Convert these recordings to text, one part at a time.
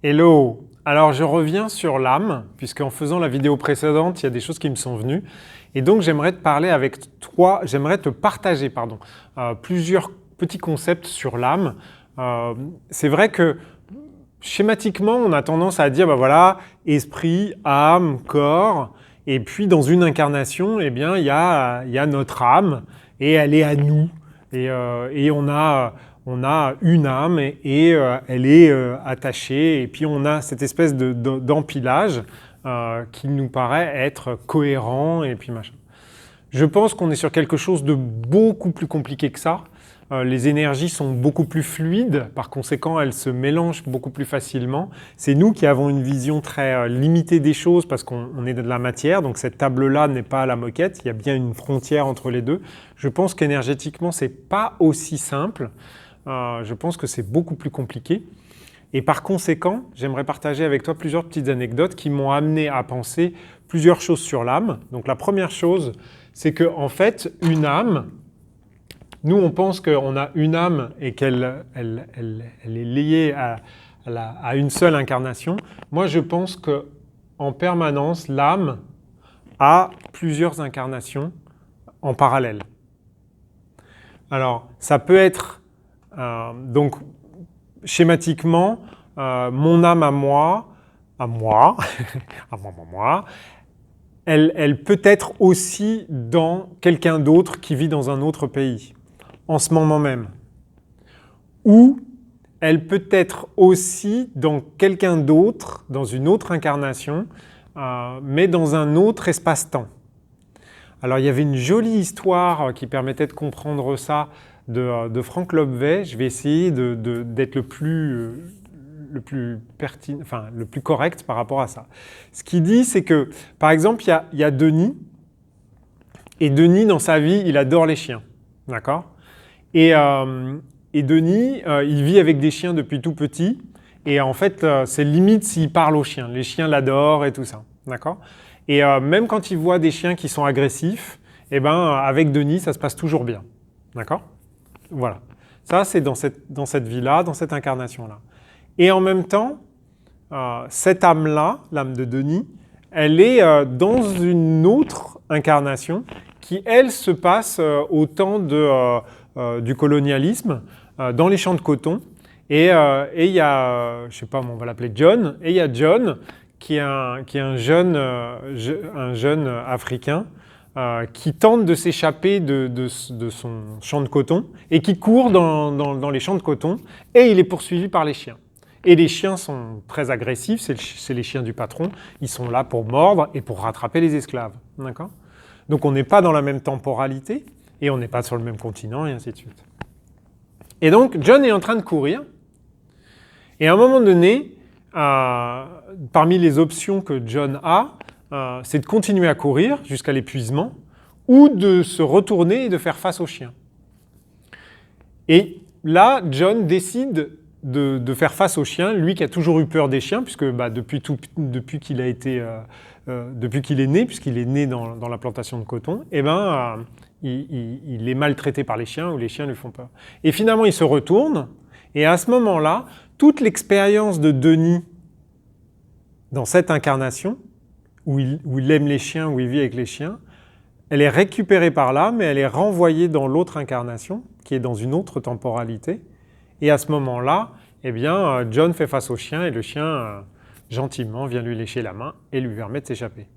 Hello! Alors je reviens sur l'âme, puisqu'en faisant la vidéo précédente, il y a des choses qui me sont venues. Et donc j'aimerais te parler avec toi, j'aimerais te partager plusieurs petits concepts sur l'âme. C'est vrai que schématiquement, on a tendance à dire, ben voilà, esprit, âme, corps, et puis dans une incarnation, eh bien, il y a notre âme, et elle est à nous. Et on a une âme et elle est attachée. Et puis on a cette espèce d'empilage qui nous paraît être cohérent et puis machin. Je pense qu'on est sur quelque chose de beaucoup plus compliqué que ça. Les énergies sont beaucoup plus fluides, par conséquent elles se mélangent beaucoup plus facilement. C'est nous qui avons une vision très limitée des choses parce qu'on est de la matière, donc cette table-là n'est pas à la moquette, il y a bien une frontière entre les deux. Je pense qu'énergétiquement c'est pas aussi simple, je pense que c'est beaucoup plus compliqué. Et par conséquent, j'aimerais partager avec toi plusieurs petites anecdotes qui m'ont amené à penser plusieurs choses sur l'âme. Donc la première chose, c'est qu'en fait, une âme, nous on pense qu'on a une âme et qu'elle est liée à une seule incarnation. Moi je pense qu'en permanence, l'âme a plusieurs incarnations en parallèle. Alors ça peut être, donc schématiquement, mon âme à moi, elle peut être aussi dans quelqu'un d'autre qui vit dans un autre pays, en ce moment même. Ou elle peut être aussi dans quelqu'un d'autre, dans une autre incarnation, mais dans un autre espace-temps. Alors il y avait une jolie histoire qui permettait de comprendre ça de Frank Lobvet. Je vais essayer d'être le plus pertinent, enfin le plus correct par rapport à ça. Ce qu'il dit, c'est que, par exemple, il y a Denis, et Denis, dans sa vie, il adore les chiens, d'accord ? Et Denis, il vit avec des chiens depuis tout petit, et en fait, c'est limite s'il parle aux chiens. Les chiens l'adorent et tout ça, d'accord ? Et même quand il voit des chiens qui sont agressifs, eh ben, avec Denis, ça se passe toujours bien, d'accord ? Voilà. Ça, c'est dans cette vie-là, dans cette incarnation-là. Et en même temps, cette âme-là, l'âme de Denis, elle est dans une autre incarnation qui, elle, se passe au temps du colonialisme, dans les champs de coton. Et il y a, je sais pas, on va l'appeler John, et il y a John qui est un jeune Africain qui tente de s'échapper de son champ de coton et qui court dans les champs de coton et il est poursuivi par les chiens. Et les chiens sont très agressifs, c'est les chiens du patron, ils sont là pour mordre et pour rattraper les esclaves. D'accord ? Donc on n'est pas dans la même temporalité et on n'est pas sur le même continent et ainsi de suite. Et donc John est en train de courir et à un moment donné, parmi les options que John a, c'est de continuer à courir jusqu'à l'épuisement ou de se retourner et de faire face aux chiens. Et là, John décide de faire face aux chiens, lui qui a toujours eu peur des chiens, puisque depuis qu'il est né, puisqu'il est né dans la plantation de coton, eh ben, il est maltraité par les chiens ou les chiens lui font peur. Et finalement, il se retourne, et à ce moment-là, toute l'expérience de Denis dans cette incarnation, où il aime les chiens, où il vit avec les chiens, elle est récupérée par l'âme et elle est renvoyée dans l'autre incarnation, qui est dans une autre temporalité. Et à ce moment-là, eh bien, John fait face au chien et le chien, gentiment, vient lui lécher la main et lui permet de s'échapper.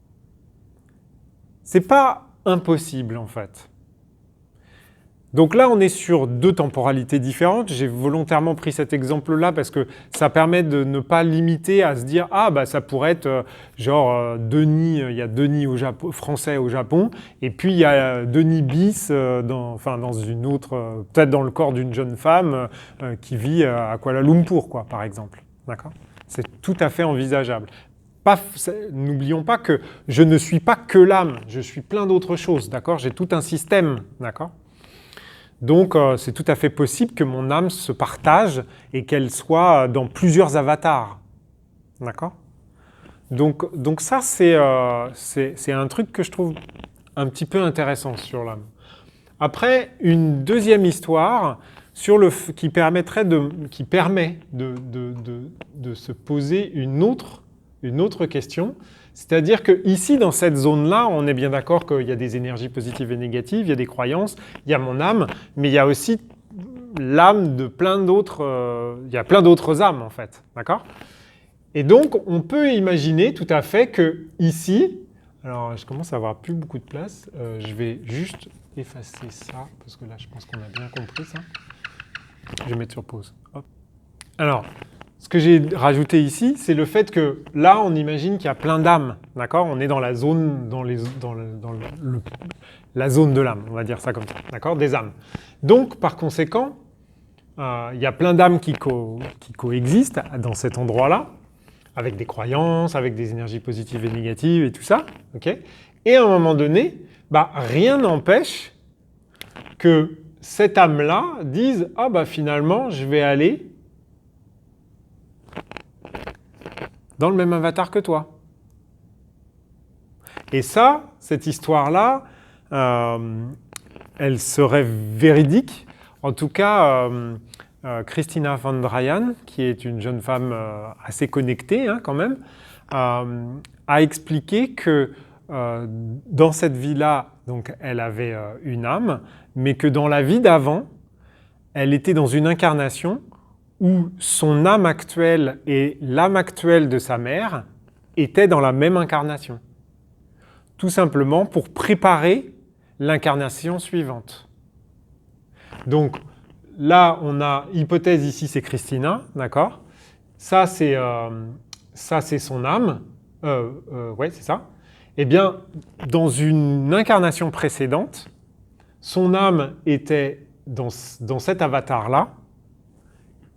C'est pas impossible, en fait. Donc là, on est sur deux temporalités différentes. J'ai volontairement pris cet exemple-là parce que ça permet de ne pas limiter à se dire « Ah, bah ça pourrait être Denis, il y a Denis français au Japon, et puis il y a Denis bis dans une autre, peut-être dans le corps d'une jeune femme qui vit à Kuala Lumpur, quoi, par exemple. » D'accord ? C'est tout à fait envisageable. N'oublions pas que je ne suis pas que l'âme, je suis plein d'autres choses, d'accord ? J'ai tout un système, d'accord ? Donc, c'est tout à fait possible que mon âme se partage et qu'elle soit dans plusieurs avatars. D'accord ? Donc ça, c'est un truc que je trouve un petit peu intéressant sur l'âme. Après, une deuxième histoire qui permet de se poser une autre question. C'est-à-dire que ici, dans cette zone-là, on est bien d'accord qu'il y a des énergies positives et négatives, il y a des croyances, il y a mon âme, mais il y a aussi l'âme de plein d'autres, il y a plein d'autres âmes en fait, d'accord? Et donc, on peut imaginer tout à fait que ici, alors je commence à avoir plus beaucoup de place, je vais juste effacer ça, parce que là, je pense qu'on a bien compris ça. Je vais mettre sur pause. Hop. Alors, ce que j'ai rajouté ici, c'est le fait que là, on imagine qu'il y a plein d'âmes, d'accord? On est dans la zone, la zone de l'âme, on va dire ça comme ça, d'accord? Des âmes. Donc, par conséquent, il y a plein d'âmes qui coexistent dans cet endroit-là, avec des croyances, avec des énergies positives et négatives et tout ça, ok? Et à un moment donné, rien n'empêche que cette âme-là dise « Ah finalement, je vais aller dans le même avatar que toi. » Et ça, cette histoire-là, elle serait véridique. En tout cas, Christina von Dreyen, qui est une jeune femme assez connectée quand même, a expliqué que dans cette vie-là, donc, elle avait une âme, mais que dans la vie d'avant, elle était dans une incarnation où son âme actuelle et l'âme actuelle de sa mère étaient dans la même incarnation. Tout simplement pour préparer l'incarnation suivante. Donc là, on a hypothèse ici, c'est Christina, d'accord? Ça, c'est son âme. Ouais, c'est ça. Eh bien, dans une incarnation précédente, son âme était dans cet avatar-là,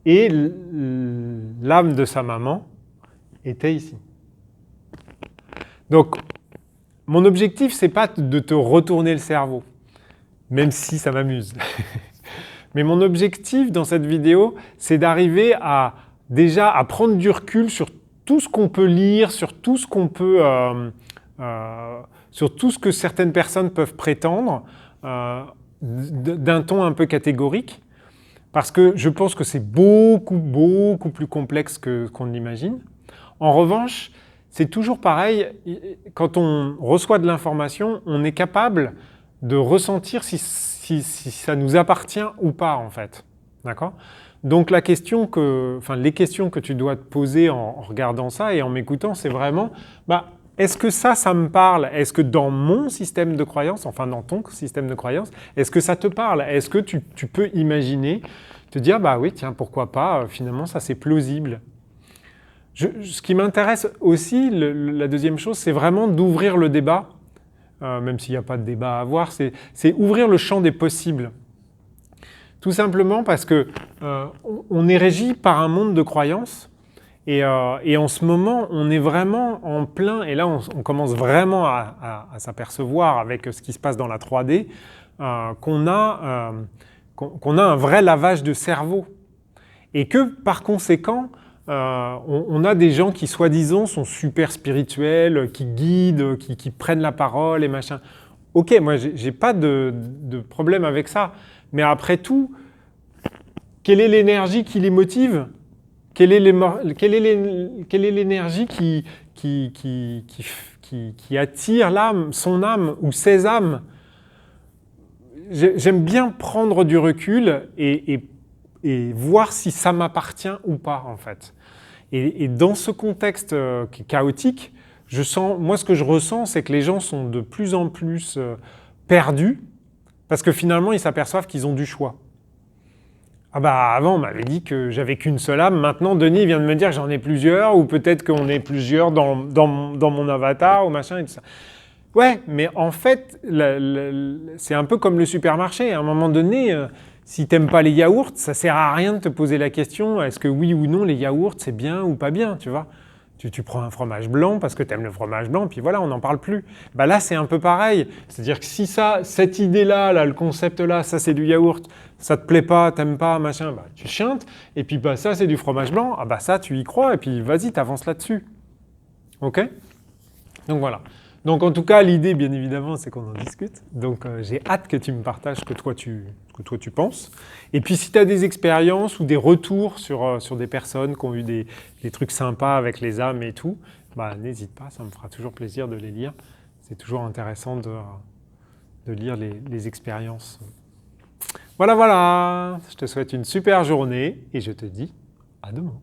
et l'âme de sa maman était ici. Donc, mon objectif, c'est pas de te retourner le cerveau, même si ça m'amuse. Mais mon objectif dans cette vidéo, c'est d'arriver déjà à prendre du recul sur tout ce qu'on peut lire, sur tout ce qu'on peut, sur tout ce que certaines personnes peuvent prétendre, d'un ton un peu catégorique, parce que je pense que c'est beaucoup plus complexe qu'on l'imagine. En revanche, c'est toujours pareil, quand on reçoit de l'information, on est capable de ressentir si ça nous appartient ou pas, en fait. D'accord ? Donc les questions que tu dois te poser en regardant ça et en m'écoutant, c'est vraiment, est-ce que ça me parle? Est-ce que dans mon système de croyance, enfin dans ton système de croyance, est-ce que ça te parle? Est-ce que tu peux imaginer, te dire, oui, tiens, pourquoi pas, finalement, ça c'est plausible. Ce qui m'intéresse aussi, la deuxième chose, c'est vraiment d'ouvrir le débat, même s'il n'y a pas de débat à avoir, c'est ouvrir le champ des possibles. Tout simplement parce que on est régi par un monde de croyances et en ce moment, on est vraiment en plein, et là on commence vraiment à s'apercevoir avec ce qui se passe dans la 3D, qu'on a un vrai lavage de cerveau et que par conséquent, on a des gens qui soi-disant sont super spirituels, qui guident, qui prennent la parole et machin. Ok, moi j'ai pas de problème avec ça, mais après tout, quelle est l'énergie qui les motive? Quelle est l'énergie qui attire l'âme, son âme ou ses âmes? J'aime bien prendre du recul et voir si ça m'appartient ou pas, en fait. Et dans ce contexte chaotique, moi, ce que je ressens, c'est que les gens sont de plus en plus perdus parce que finalement, ils s'aperçoivent qu'ils ont du choix. Avant, on m'avait dit que j'avais qu'une seule âme. Maintenant, Denis vient de me dire que j'en ai plusieurs, ou peut-être qu'on est plusieurs dans mon avatar, ou machin, et tout ça. Ouais, mais en fait, c'est un peu comme le supermarché. À un moment donné, si t'aimes pas les yaourts, ça sert à rien de te poser la question, est-ce que oui ou non, les yaourts, c'est bien ou pas bien, tu vois ? Tu prends un fromage blanc parce que tu aimes le fromage blanc, puis voilà, on n'en parle plus. Là, c'est un peu pareil. C'est-à-dire que si cette idée-là, le concept-là, ça c'est du yaourt, ça te plaît pas, t'aimes pas, machin, tu chiantes. Et puis ça c'est du fromage blanc, ça tu y crois, et puis vas-y, t'avances là-dessus. Ok ? Donc voilà. Donc en tout cas, l'idée, bien évidemment, c'est qu'on en discute. Donc j'ai hâte que tu me partages ce que toi tu que toi tu penses. Et puis si tu as des expériences ou des retours sur des personnes qui ont eu des trucs sympas avec les âmes et tout, bah, n'hésite pas, ça me fera toujours plaisir de les lire. C'est toujours intéressant de lire les expériences. Voilà, voilà, je te souhaite une super journée et je te dis à demain.